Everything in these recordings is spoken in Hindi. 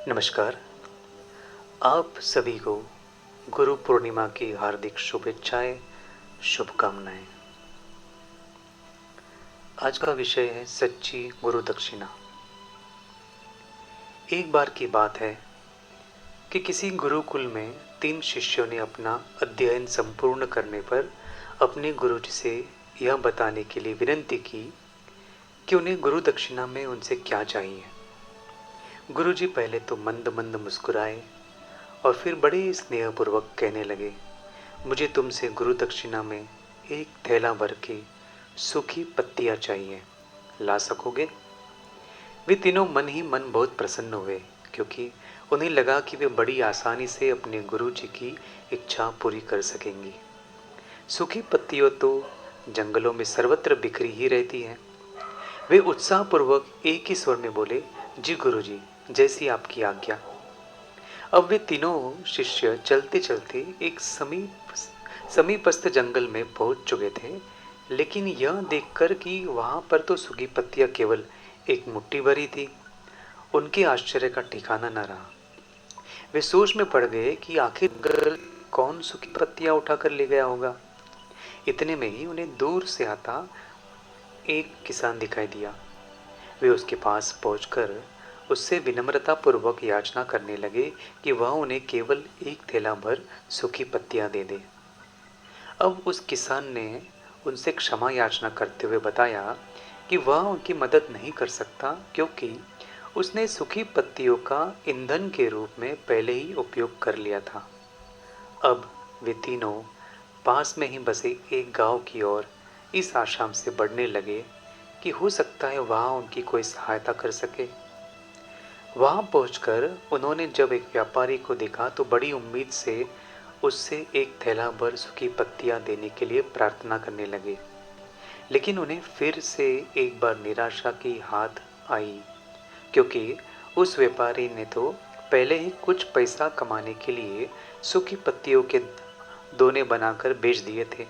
नमस्कार। आप सभी को गुरु पूर्णिमा की हार्दिक शुभेच्छाएं, शुभकामनाएं। आज का विषय है सच्ची गुरु दक्षिणा। एक बार की बात है कि किसी गुरुकुल में 3 शिष्यों ने अपना अध्ययन संपूर्ण करने पर अपने गुरुजी से यह बताने के लिए विनती की कि उन्हें गुरु दक्षिणा में उनसे क्या चाहिए। गुरुजी पहले तो मंद मंद मुस्कुराए और फिर बड़े स्नेहपूर्वक कहने लगे, मुझे तुमसे गुरु दक्षिणा में एक थैला भर के सूखी पत्तियां चाहिए, ला सकोगे? वे तीनों मन ही मन बहुत प्रसन्न हुए, क्योंकि उन्हें लगा कि वे बड़ी आसानी से अपने गुरु जी की इच्छा पूरी कर सकेंगी। सूखी पत्तियों तो जंगलों में सर्वत्र बिखरी ही रहती हैं। वे उत्साहपूर्वक एक ही स्वर में बोले, जी गुरु जी, जैसी आपकी आज्ञा। अब वे तीनों शिष्य चलते चलते एक समीपस्थ जंगल में पहुंच चुके थे, लेकिन यह देखकर कि वहां पर तो सूखी पत्तियां केवल एक मुट्ठी भरी थी, उनके आश्चर्य का ठिकाना न रहा। वे सोच में पड़ गए कि आखिर कौन सूखी पत्तियां उठाकर ले गया होगा। इतने में ही उन्हें दूर से आता एक किसान दिखाई दिया। वे उसके पास पहुंचकर उससे विनम्रता पूर्वक याचना करने लगे कि वह उन्हें केवल एक थैला भर सूखी पत्तियां दे दे। अब उस किसान ने उनसे क्षमा याचना करते हुए बताया कि वह उनकी मदद नहीं कर सकता, क्योंकि उसने सूखी पत्तियों का ईंधन के रूप में पहले ही उपयोग कर लिया था। अब वे तीनों पास में ही बसे एक गांव की ओर इस आशा से बढ़ने लगे कि हो सकता है वहां उनकी कोई सहायता कर सके। वहां पहुंचकर उन्होंने जब एक व्यापारी को देखा तो बड़ी उम्मीद से उससे एक थैला भर सूखी पत्तियां देने के लिए प्रार्थना करने लगे। लेकिन उन्हें फिर से एक बार निराशा की हाथ आई, क्योंकि उस व्यापारी ने तो पहले ही कुछ पैसा कमाने के लिए सूखी पत्तियों के दोने बनाकर बेच दिए थे।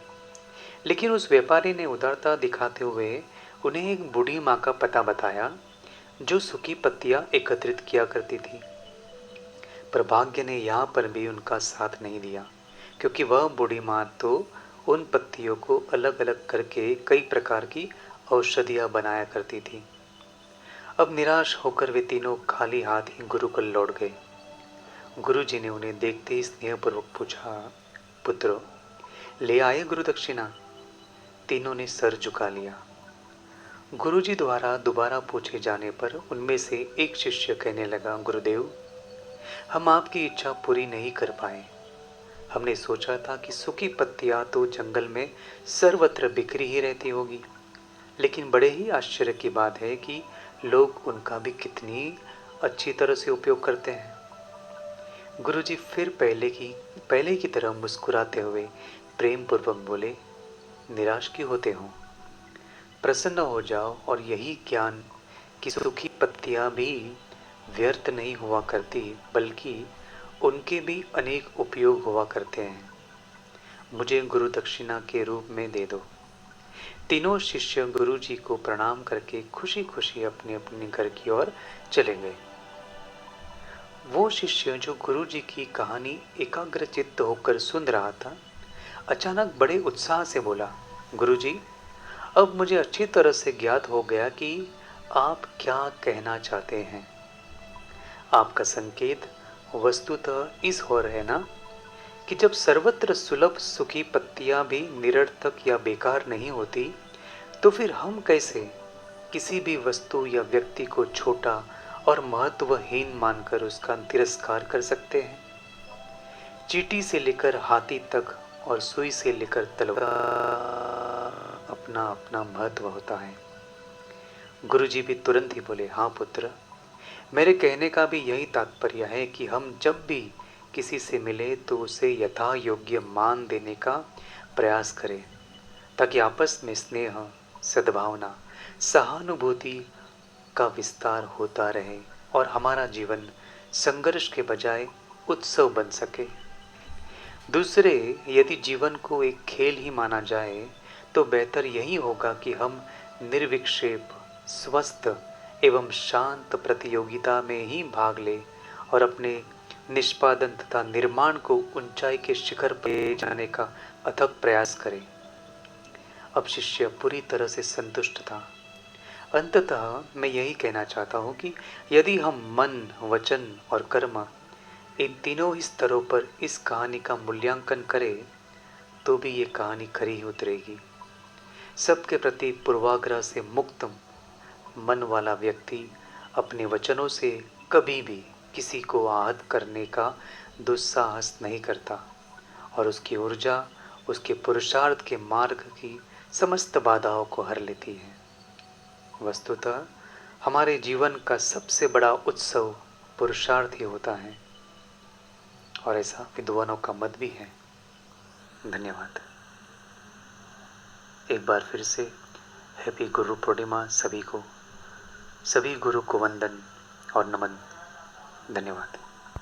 लेकिन उस व्यापारी ने उदारता दिखाते हुए उन्हें एक बूढ़ी माँ का पता बताया, जो सूखी पत्तियां एकत्रित किया करती थी। पर भाग्य ने यहाँ पर भी उनका साथ नहीं दिया, क्योंकि वह बूढ़ी माँ तो उन पत्तियों को अलग अलग करके कई प्रकार की औषधियाँ बनाया करती थी। अब निराश होकर वे तीनों खाली हाथ ही गुरुकुल लौट गए। गुरुजी ने उन्हें देखते ही स्नेहपूर्वक पूछा, पुत्रों, ले आए गुरु दक्षिणा? तीनों ने सर झुका लिया। गुरुजी द्वारा दोबारा पूछे जाने पर उनमें से एक शिष्य कहने लगा, गुरुदेव, हम आपकी इच्छा पूरी नहीं कर पाए। हमने सोचा था कि सूखी पत्तियां तो जंगल में सर्वत्र बिखरी ही रहती होगी, लेकिन बड़े ही आश्चर्य की बात है कि लोग उनका भी कितनी अच्छी तरह से उपयोग करते हैं। गुरुजी फिर पहले की तरह मुस्कुराते हुए प्रेम पूर्वक बोले, निराश क्यों होते हो? प्रसन्न हो जाओ और यही ज्ञान कि सूखी पत्तियां भी व्यर्थ नहीं हुआ करती, बल्कि उनके भी अनेक उपयोग हुआ करते हैं। मुझे गुरु दक्षिणा के रूप में दे दो। तीनों शिष्य गुरु जी को प्रणाम करके खुशी खुशी अपने अपने घर की ओर चले गए। वो शिष्य जो गुरु जी की कहानी एकाग्रचित्त होकर सुन रहा था, अचानक बड़े उत्साह से बोला, गुरु जी, अब मुझे अच्छी तरह से ज्ञात हो गया कि आप क्या कहना चाहते हैं। आपका संकेत वस्तुतः इस ओर है ना, कि जब सर्वत्र सुलभ सूखी पत्तियां भी निरर्थक या बेकार नहीं होती, तो फिर हम कैसे किसी भी वस्तु या व्यक्ति को छोटा और महत्वहीन मानकर उसका तिरस्कार कर सकते हैं। चींटी से लेकर हाथी तक और सुई से लेकर तलवार अपना अपना महत्व होता है। गुरुजी भी तुरंत ही बोले, हाँ पुत्र, मेरे कहने का भी यही तात्पर्य है कि हम जब भी किसी से मिले तो उसे यथा योग्य मान देने का प्रयास करें, ताकि आपस में स्नेह, सद्भावना, सहानुभूति का विस्तार होता रहे और हमारा जीवन संघर्ष के बजाय उत्सव बन सके। दूसरे, यदि जीवन को एक खेल ही माना जाए तो बेहतर यही होगा कि हम निर्विक्षेप, स्वस्थ एवं शांत प्रतियोगिता में ही भाग लें और अपने निष्पादन तथा निर्माण को ऊंचाई के शिखर पर ले जाने का अथक प्रयास करे। अब शिष्य पूरी तरह से संतुष्ट था। अंततः मैं यही कहना चाहता हूँ कि यदि हम मन, वचन और कर्म, इन तीनों ही स्तरों पर इस कहानी का मूल्यांकन करें तो भी ये कहानी खरी ही उतरेगी। सबके प्रति पूर्वाग्रह से मुक्त मन वाला व्यक्ति अपने वचनों से कभी भी किसी को आहत करने का दुस्साहस नहीं करता और उसकी ऊर्जा उसके पुरुषार्थ के मार्ग की समस्त बाधाओं को हर लेती है। वस्तुतः हमारे जीवन का सबसे बड़ा उत्सव पुरुषार्थ ही होता है और ऐसा विद्वानों का मत भी है। धन्यवाद। एक बार फिर से हैप्पी गुरु पूर्णिमा सभी को, सभी गुरु को वंदन और नमन। धन्यवाद।